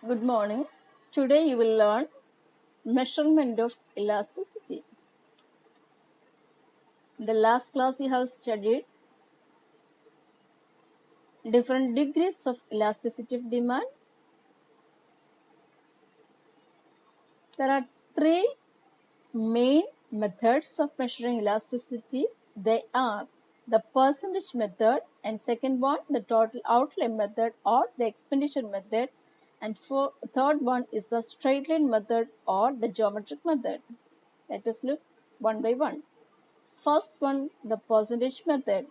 Good morning. Today you will learn measurement of elasticity. In the last class you have studied different degrees of elasticity of demand. There are three main methods of measuring elasticity. They are the percentage method, and second one the total outlay method or the expenditure method, and third one is the straight line method or the geometric method. Let us look one by one. First one, the percentage method.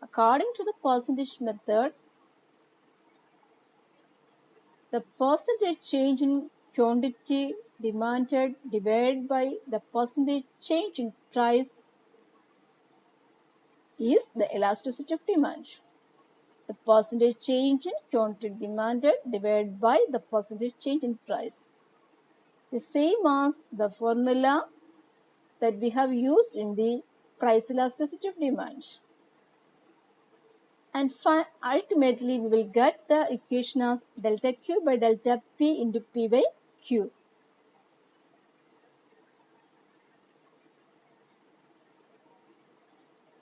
According to the percentage method, the percentage change in quantity demanded divided by the percentage change in price is the elasticity of demand. The percentage change in quantity demanded divided by the percentage change in price. The same as the formula that we have used in the price elasticity of demand. And ultimately we will get the equation as delta Q by delta P into P by Q.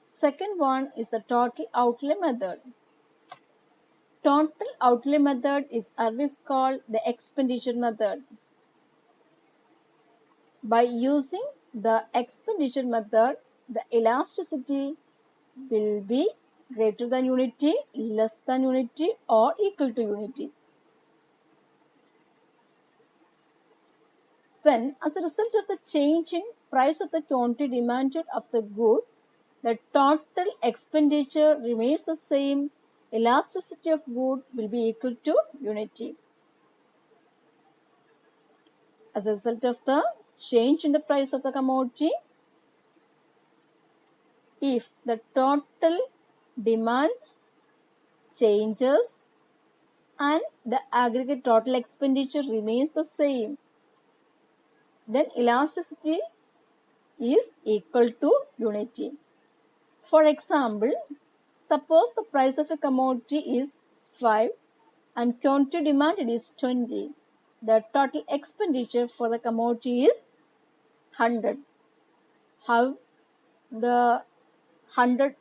Second one is the total outlay method. Total outlay method is always called the expenditure method. By using the expenditure method, the elasticity will be greater than unity, less than unity, or equal to unity. When, as a result of the change in price of the quantity demanded of the good, the total expenditure remains the same, elasticity of good will be equal to unity. As a result of the change in the price of the commodity, if the total demand changes and the aggregate total expenditure remains the same, then elasticity is equal to unity. For example, suppose the price of a commodity is 5 and quantity demanded is 20. The total expenditure for the commodity is 100. How the 100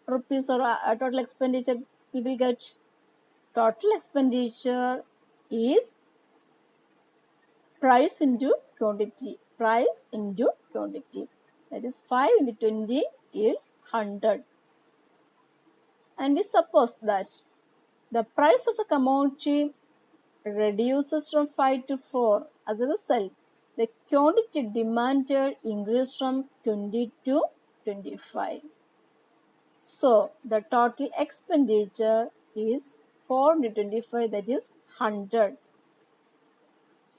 rupees or total expenditure we will get? Total expenditure is price into quantity. Price into quantity. That is 5 into 20 is 100. And we suppose that the price of the commodity reduces from 5 to 4. As a result, the quantity demanded increased from 20 to 25. So, the total expenditure is 4 into 25, that is 100.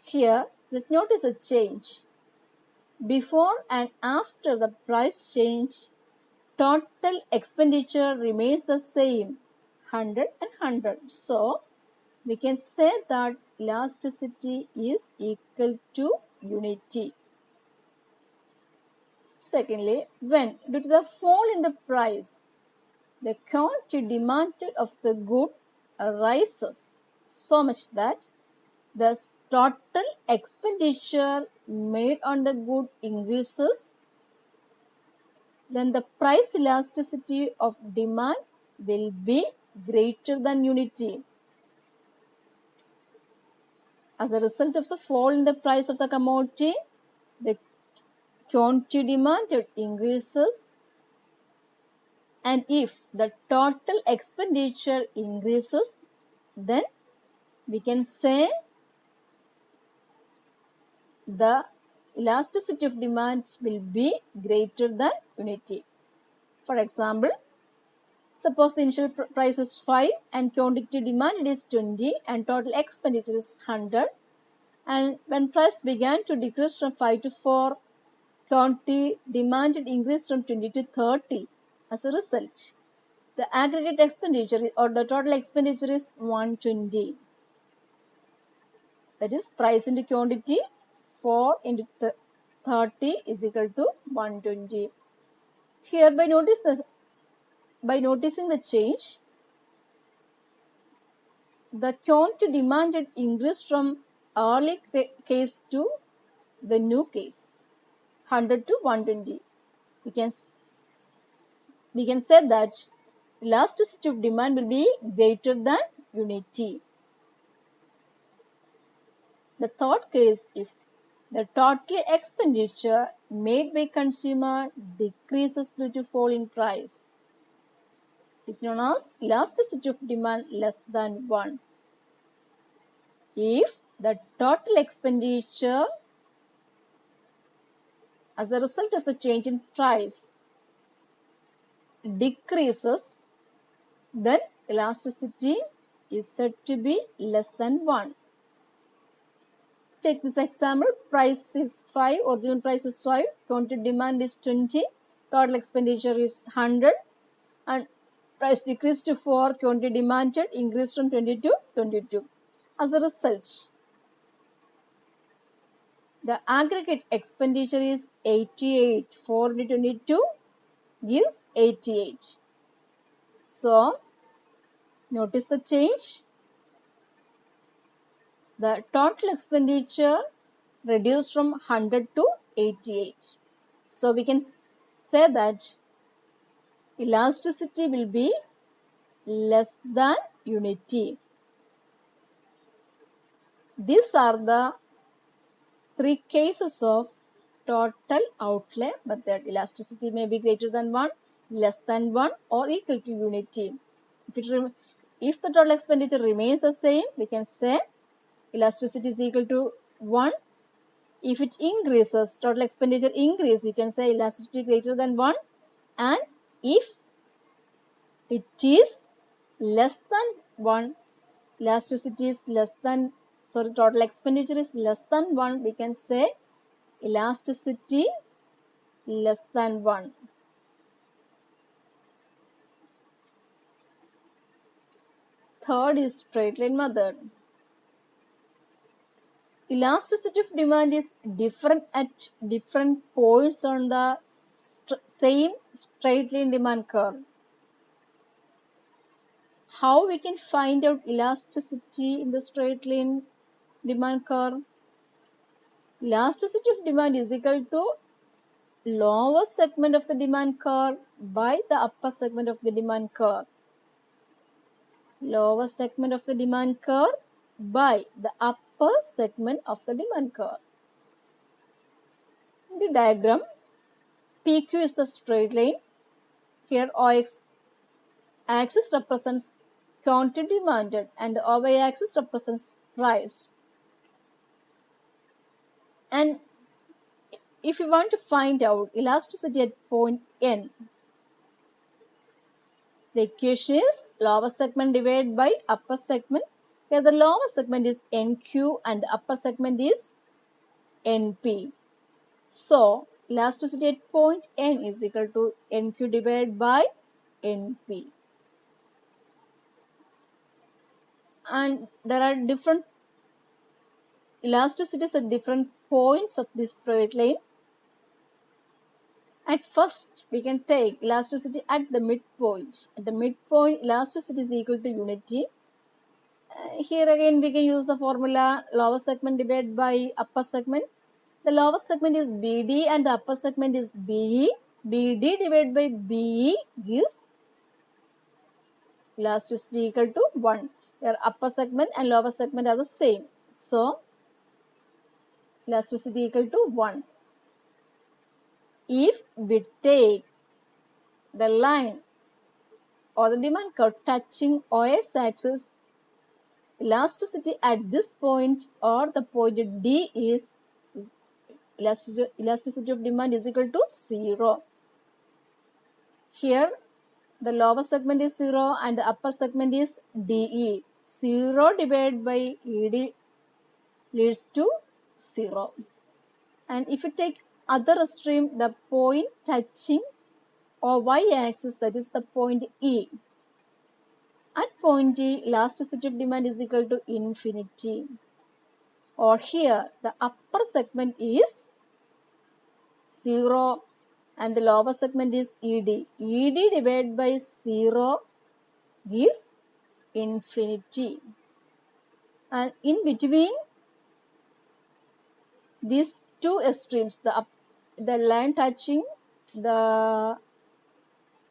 Here, just notice a change. Before and after the price change, total expenditure remains the same, 100 and 100. So, we can say that elasticity is equal to unity. Secondly, when due to the fall in the price, the quantity demanded of the good rises so much that the total expenditure made on the good increases, then the price elasticity of demand will be greater than unity. As a result of the fall in the price of the commodity, the quantity demanded increases, and if the total expenditure increases, then we can say the elasticity of demand will be greater than unity. For example, suppose the initial price is 5 and quantity demanded is 20 and total expenditure is 100, and when price began to decrease from 5 to 4, quantity demanded increased from 20 to 30. As a result, the aggregate expenditure or the total expenditure is 120. That is price into quantity, 4 into 30 is equal to 120. Here by noticing the change, the quantity demanded increased from early case to the new case, 100 to 120. We can say that elasticity of demand will be greater than unity. The third case, if the total expenditure made by consumer decreases due to fall in price, is known as elasticity of demand less than 1. If the total expenditure as a result of the change in price decreases, then elasticity is said to be less than 1. Take this example, price is 5, original price is 5, quantity demand is 20, total expenditure is 100, and price decreased to 4, quantity demanded increased from 20 to 22. As a result, the aggregate expenditure is 88. 4 into 22 gives 88. So, notice the change. The total expenditure reduced from 100 to 88. So, we can say that elasticity will be less than unity. These are the 3 cases of total outlay method. Elasticity may be greater than 1, less than 1, or equal to unity. If the total expenditure remains the same, we can say elasticity is equal to 1. If it increases, total expenditure increase, you can say elasticity greater than 1. And if it is less than 1, elasticity is less than, total expenditure is less than 1, we can say elasticity less than 1. Third is straight line method. Elasticity of demand is different at different points on the same straight line demand curve. How we can find out elasticity in the straight line demand curve? Elasticity of demand is equal to lower segment of the demand curve by the upper segment of the demand curve. Lower segment of the demand curve by the upper segment of the demand curve. In the diagram, PQ is the straight line. Here OX axis represents quantity demanded and the OY axis represents price. And if you want to find out elasticity at point N, the equation is lower segment divided by upper segment. Here the lower segment is NQ and the upper segment is NP. So, elasticity at point N is equal to NQ divided by NP. And there are different elasticities at different points of this straight line. At first, we can take elasticity at the midpoint. At the midpoint, elasticity is equal to unity. Here again, we can use the formula lower segment divided by upper segment. The lower segment is BD and the upper segment is BE. BD divided by BE gives elasticity equal to 1. Your upper segment and lower segment are the same. So, elasticity equal to 1. If we take the line or the demand curve touching OS axis, elasticity at this point or the point D is elasticity of demand is equal to 0. Here the lower segment is 0 and the upper segment is DE. 0 divided by ED leads to 0. And if you take other extreme, the point touching or y-axis, that is the point E. At point E, elasticity of demand is equal to infinity. Or here, the upper segment is 0 and the lower segment is ED. ED divided by 0 gives infinity. And in between these two extremes, the line touching the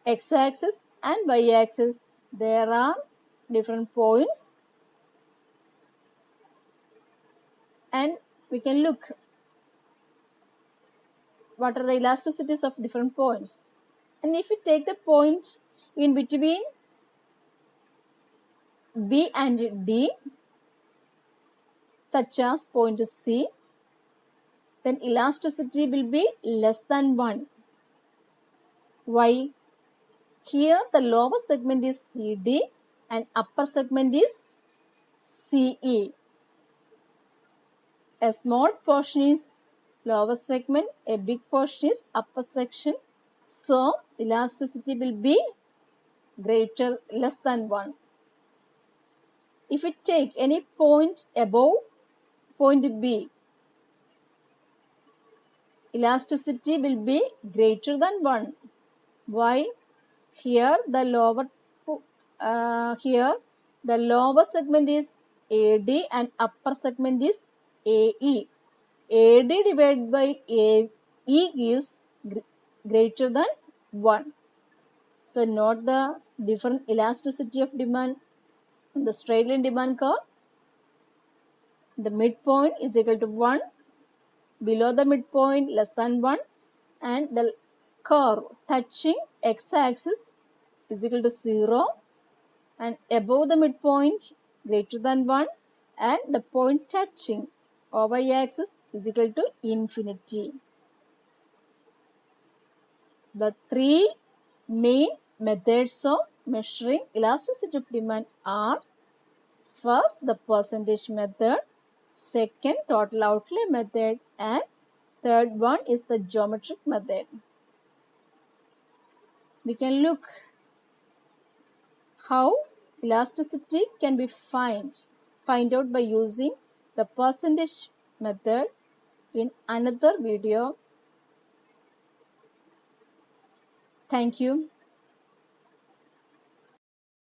x-axis and y-axis, there are different points, and we can look what are the elasticities of different points. And if we take the point in between B and D, such as point C, then elasticity will be less than 1. Why? Here the lower segment is CD and upper segment is CE. A small portion is lower segment, a big portion is upper section. So elasticity will be less than 1. If we take any point above point B, elasticity will be greater than 1. Why? Here the lower segment is AD and upper segment is AE. AD divided by AE is greater than 1. So note the different elasticity of demand in the straight line demand curve. The midpoint is equal to 1, below the midpoint less than 1, and the curve touching x-axis is equal to 0, and above the midpoint greater than 1, and the point touching y-axis is equal to infinity. The three main methods of measuring elasticity of demand are: first, the percentage method; second, total outlay method; and third one is the geometric method. We can look how elasticity can be find out by using the percentage method in another video. Thank you.